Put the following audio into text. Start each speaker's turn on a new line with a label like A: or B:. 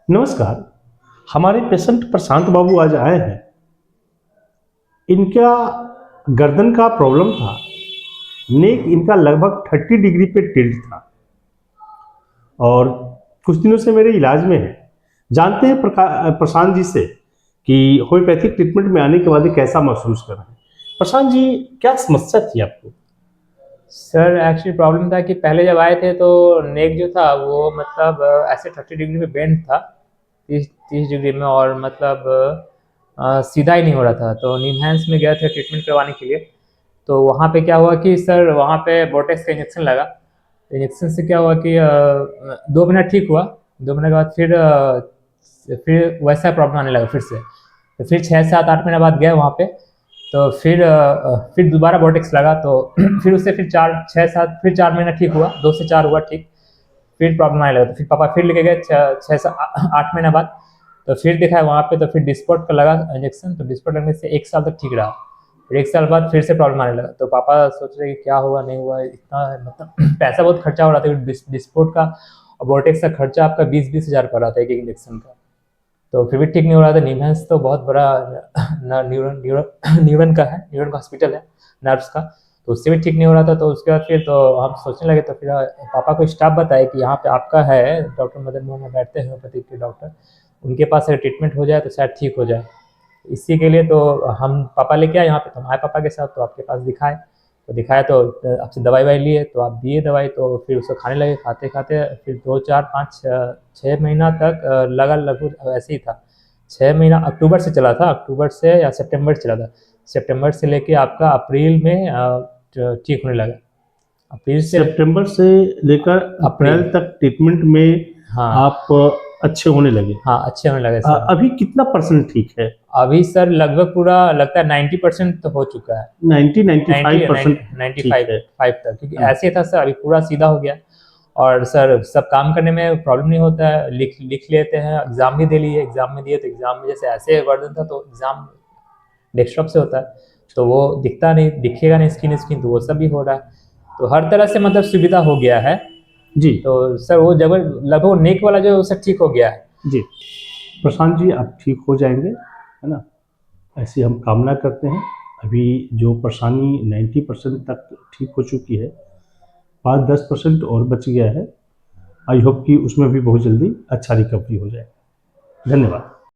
A: नमस्कार। हमारे पेशेंट प्रशांत बाबू आज आए हैं। इनका गर्दन का प्रॉब्लम था। नेक इनका लगभग 30 डिग्री पे टिल्ट था और कुछ दिनों से मेरे इलाज में है। जानते हैं प्रशांत जी से कि होम्योपैथिक ट्रीटमेंट में आने के बाद ये कैसा महसूस कर रहे हैं। प्रशांत जी, क्या समस्या थी आपको?
B: सर एक्चुअली प्रॉब्लम था कि पहले जब आए थे तो नेक जो था वो मतलब ऐसे 30 डिग्री में बेंड था, 30 30 डिग्री में, और मतलब सीधा ही नहीं हो रहा था। तो निमहैंस में गए थे ट्रीटमेंट करवाने के लिए। तो वहाँ पे क्या हुआ कि सर वहाँ पे बोटेक्स का इंजेक्शन लगा। इंजेक्शन से क्या हुआ कि 2 मिनट ठीक हुआ। 2 मिनट के बाद फिर वैसा प्रॉब्लम आने लगा फिर से। तो फिर 6 7 8 महीने बाद गए वहाँ पे। तो फिर दोबारा बोटेक्स लगा। तो फिर उससे फिर 4 6 7 फिर 4 महीना ठीक हुआ, 2 से 4 हुआ ठीक। फिर प्रॉब्लम आने लगा तो फिर पापा फिर लेके गए 6 से 8 महीना बाद। तो फिर देखा वहाँ पे तो फिर डिस्पोर्ट का लगा इंजेक्शन। तो डिस्पोर्ट लगने से 1 साल तक ठीक रहा। फिर 1 साल बाद फिर से प्रॉब्लम आने लगा। तो पापा सोच रहे कि क्या हुआ नहीं हुआ, इतना मतलब पैसा बहुत खर्चा हो रहा था। डिस्पोर्ट का और बोटेक्स का खर्चा आपका 20 20 हज़ार पड़ रहा था एक एक इंजेक्शन का। तो फिर भी ठीक नहीं हो रहा था। निमहैंस तो बहुत बड़ा न्यूरन का है, न्यूरन का हॉस्पिटल है, नर्व्स का। तो उससे भी ठीक नहीं हो रहा था। तो उसके बाद फिर तो हम सोचने लगे। तो फिर पापा को स्टाफ बताया कि यहाँ पे आपका है डॉक्टर मदन मोहन में बैठते हैं होम्योपैथिक के डॉक्टर, उनके पास अगर ट्रीटमेंट हो जाए तो शायद ठीक हो जाए। इसी के लिए तो हम पापा लेके आए यहाँ पे। तो हम आए पापा के साथ, तो आपके पास दिखाए। तो दिखाया तो आपसे दवाई वाई लिए, तो आप दिए दवाई। तो फिर उसको खाने लगे। खाते खाते फिर 2 4 5 6 महीना तक लगा, लगभग ऐसे ही था। 6 महीना अक्टूबर से चला था, अक्टूबर से या सितंबर से चला था। सितंबर से लेके आपका अप्रैल में ठीक होने लगा। अप्रैल से
A: सितंबर से लेकर
B: अप्रैल।
A: अप्रैल तक ट्रीटमेंट में
B: हाँ
A: आप अच्छे होने लगे।
B: हाँ, अच्छे होने लगे सर।
A: अभी कितना परसेंट ठीक है?
B: अभी सर लगभग पूरा लगता है 90% तो हो चुका है।
A: 90
B: नाइन्टी
A: 95%
B: नाइन्टी
A: ठीक
B: फाइव
A: है।
B: फाइव तक, क्योंकि
A: हाँ।
B: ऐसे था सर, अभी पूरा सीधा हो गया। और सर सब काम करने में प्रॉब्लम नहीं होता है, लिख लिख लेते हैं। एग्जाम भी दे लिए, एग्जाम में दिए तो एग्जाम में जैसे ऐसे वर्डन था तो एग्जाम डेस्कटॉप से होता है। तो वो दिखता नहीं, दिखेगा नहीं स्क्रीन स्क्रीन, तो वो सब भी हो रहा है। तो हर तरह से मतलब सुविधा हो गया है।
A: जी।
B: तो सर वो जब लगभग नेक वाला जो है वो सब ठीक हो गया है।
A: जी, प्रशांत जी, आप ठीक हो जाएंगे, है ना? ऐसी हम कामना करते हैं। अभी जो परेशानी 90% तक ठीक हो चुकी है, 5-10% और बच गया है। आई होप कि उसमें भी बहुत जल्दी अच्छा रिकवरी हो जाए। धन्यवाद।